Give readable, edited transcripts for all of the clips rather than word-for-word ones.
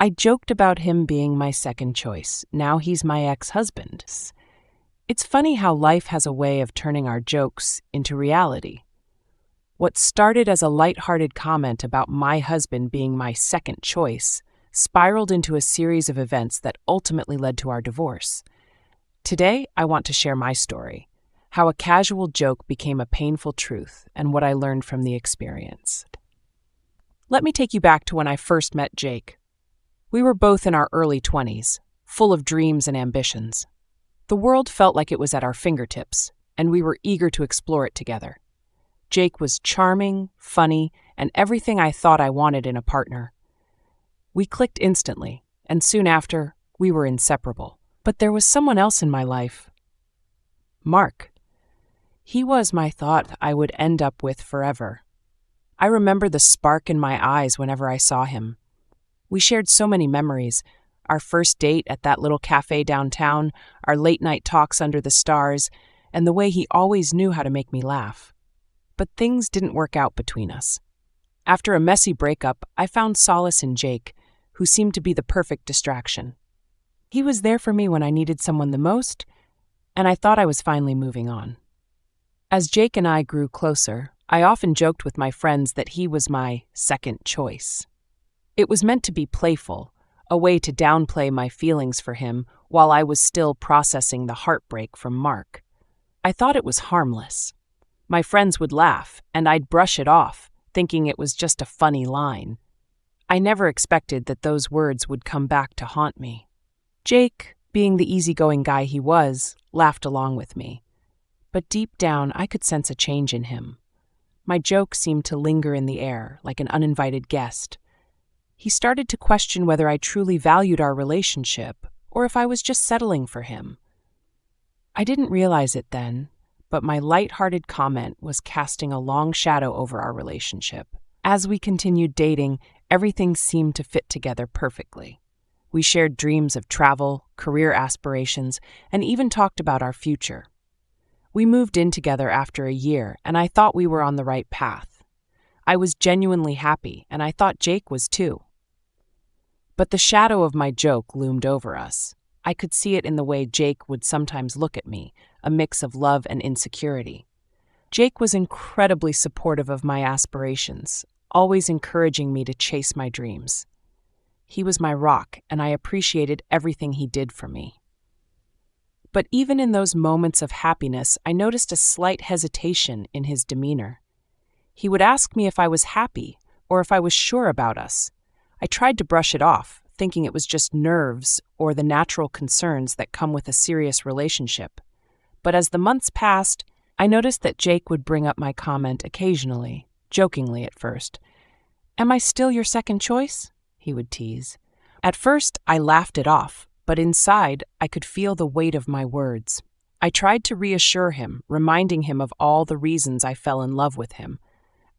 I joked about him being my second choice. Now he's my ex-husband. It's funny how life has a way of turning our jokes into reality. What started as a lighthearted comment about my husband being my second choice spiraled into a series of events that ultimately led to our divorce. Today, I want to share my story, how a casual joke became a painful truth, and what I learned from the experience. Let me take you back to when I first met Jake. We were both in our early 20s, full of dreams and ambitions. The world felt like it was at our fingertips, and we were eager to explore it together. Jake was charming, funny, and everything I thought I wanted in a partner. We clicked instantly, and soon after, we were inseparable. But there was someone else in my life. Mark. He was my thought I would end up with forever. I remember the spark in my eyes whenever I saw him. We shared so many memories, our first date at that little cafe downtown, our late-night talks under the stars, and the way he always knew how to make me laugh. But things didn't work out between us. After a messy breakup, I found solace in Jake, who seemed to be the perfect distraction. He was there for me when I needed someone the most, and I thought I was finally moving on. As Jake and I grew closer, I often joked with my friends that he was my second choice. It was meant to be playful, a way to downplay my feelings for him while I was still processing the heartbreak from Mark. I thought it was harmless. My friends would laugh, and I'd brush it off, thinking it was just a funny line. I never expected that those words would come back to haunt me. Jake, being the easygoing guy he was, laughed along with me. But deep down, I could sense a change in him. My joke seemed to linger in the air, like an uninvited guest. He started to question whether I truly valued our relationship, or if I was just settling for him. I didn't realize it then, but my light-hearted comment was casting a long shadow over our relationship. As we continued dating, everything seemed to fit together perfectly. We shared dreams of travel, career aspirations, and even talked about our future. We moved in together after a year, and I thought we were on the right path. I was genuinely happy, and I thought Jake was too. But the shadow of my joke loomed over us. I could see it in the way Jake would sometimes look at me, a mix of love and insecurity. Jake was incredibly supportive of my aspirations, always encouraging me to chase my dreams. He was my rock, and I appreciated everything he did for me. But even in those moments of happiness, I noticed a slight hesitation in his demeanor. He would ask me if I was happy or if I was sure about us. I tried to brush it off, thinking it was just nerves or the natural concerns that come with a serious relationship. But as the months passed, I noticed that Jake would bring up my comment occasionally, jokingly at first. "Am I still your second choice?" he would tease. At first, I laughed it off, but inside, I could feel the weight of my words. I tried to reassure him, reminding him of all the reasons I fell in love with him.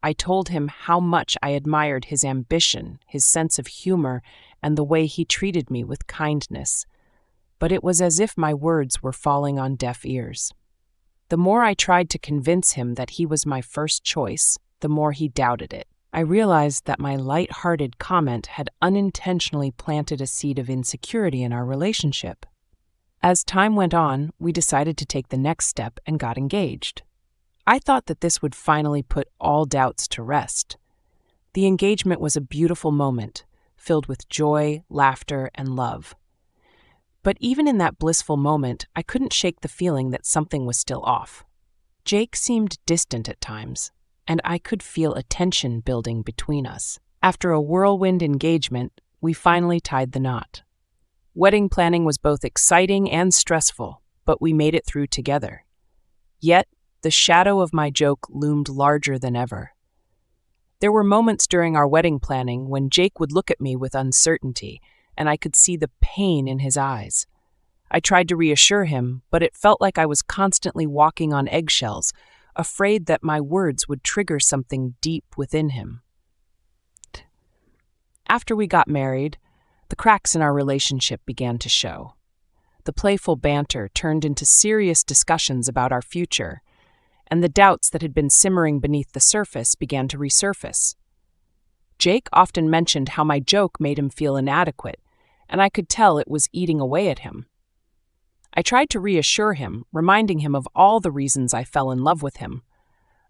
I told him how much I admired his ambition, his sense of humor, and the way he treated me with kindness. But it was as if my words were falling on deaf ears. The more I tried to convince him that he was my first choice, the more he doubted it. I realized that my light-hearted comment had unintentionally planted a seed of insecurity in our relationship. As time went on, we decided to take the next step and got engaged. I thought that this would finally put all doubts to rest. The engagement was a beautiful moment, filled with joy, laughter, and love. But even in that blissful moment, I couldn't shake the feeling that something was still off. Jake seemed distant at times, and I could feel a tension building between us. After a whirlwind engagement, we finally tied the knot. Wedding planning was both exciting and stressful, but we made it through together. Yet, the shadow of my joke loomed larger than ever. There were moments during our wedding planning when Jake would look at me with uncertainty, and I could see the pain in his eyes. I tried to reassure him, but it felt like I was constantly walking on eggshells, afraid that my words would trigger something deep within him. After we got married, the cracks in our relationship began to show. The playful banter turned into serious discussions about our future, and the doubts that had been simmering beneath the surface began to resurface. Jake often mentioned how my joke made him feel inadequate, and I could tell it was eating away at him. I tried to reassure him, reminding him of all the reasons I fell in love with him,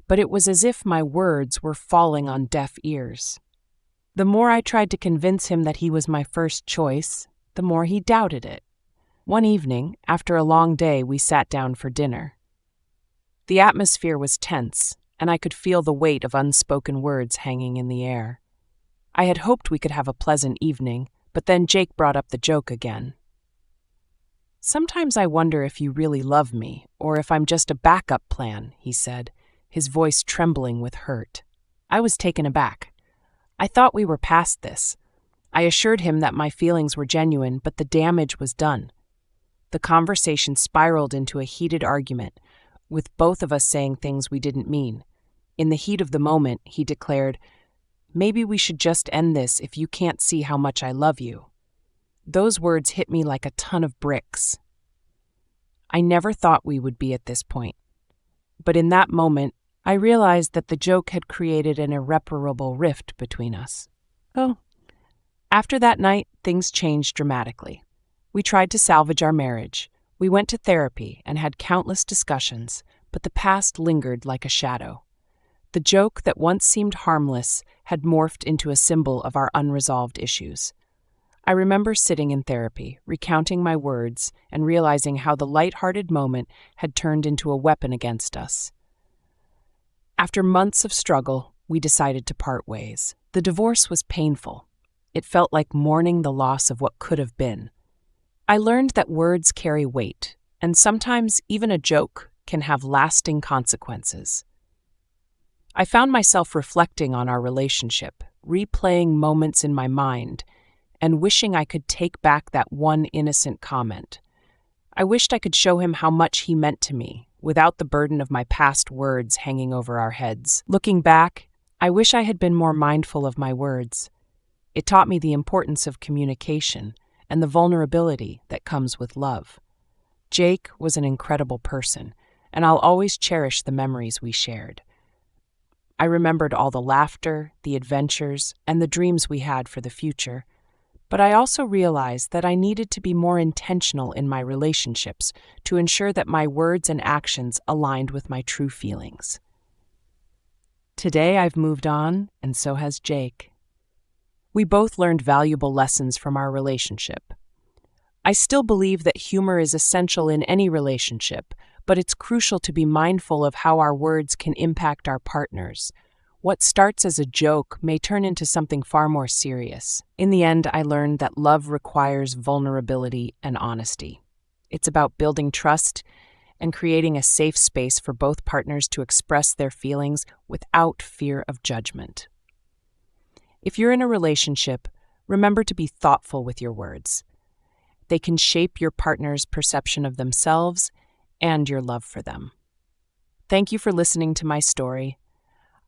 but it was as if my words were falling on deaf ears. The more I tried to convince him that he was my first choice, the more he doubted it. One evening, after a long day, we sat down for dinner. The atmosphere was tense, and I could feel the weight of unspoken words hanging in the air. I had hoped we could have a pleasant evening, but then Jake brought up the joke again. "Sometimes I wonder if you really love me, or if I'm just a backup plan," he said, his voice trembling with hurt. I was taken aback. I thought we were past this. I assured him that my feelings were genuine, but the damage was done. The conversation spiraled into a heated argument, with both of us saying things we didn't mean. In the heat of the moment, he declared, "Maybe we should just end this if you can't see how much I love you." Those words hit me like a ton of bricks. I never thought we would be at this point. But in that moment, I realized that the joke had created an irreparable rift between us. Oh, after that night, things changed dramatically. We tried to salvage our marriage. We went to therapy and had countless discussions, but the past lingered like a shadow. The joke that once seemed harmless had morphed into a symbol of our unresolved issues. I remember sitting in therapy, recounting my words, and realizing how the light-hearted moment had turned into a weapon against us. After months of struggle, we decided to part ways. The divorce was painful. It felt like mourning the loss of what could have been. I learned that words carry weight, and sometimes even a joke can have lasting consequences. I found myself reflecting on our relationship, replaying moments in my mind, and wishing I could take back that one innocent comment. I wished I could show him how much he meant to me, without the burden of my past words hanging over our heads. Looking back, I wish I had been more mindful of my words. It taught me the importance of communication and the vulnerability that comes with love. Jake was an incredible person, and I'll always cherish the memories we shared. I remembered all the laughter, the adventures, and the dreams we had for the future. But I also realized that I needed to be more intentional in my relationships to ensure that my words and actions aligned with my true feelings. Today I've moved on, and so has Jake. We both learned valuable lessons from our relationship. I still believe that humor is essential in any relationship, but it's crucial to be mindful of how our words can impact our partners. What starts as a joke may turn into something far more serious. In the end, I learned that love requires vulnerability and honesty. It's about building trust and creating a safe space for both partners to express their feelings without fear of judgment. If you're in a relationship, remember to be thoughtful with your words. They can shape your partner's perception of themselves and your love for them. Thank you for listening to my story.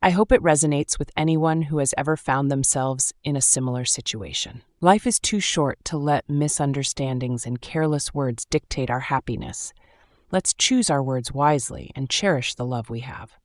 I hope it resonates with anyone who has ever found themselves in a similar situation. Life is too short to let misunderstandings and careless words dictate our happiness. Let's choose our words wisely and cherish the love we have.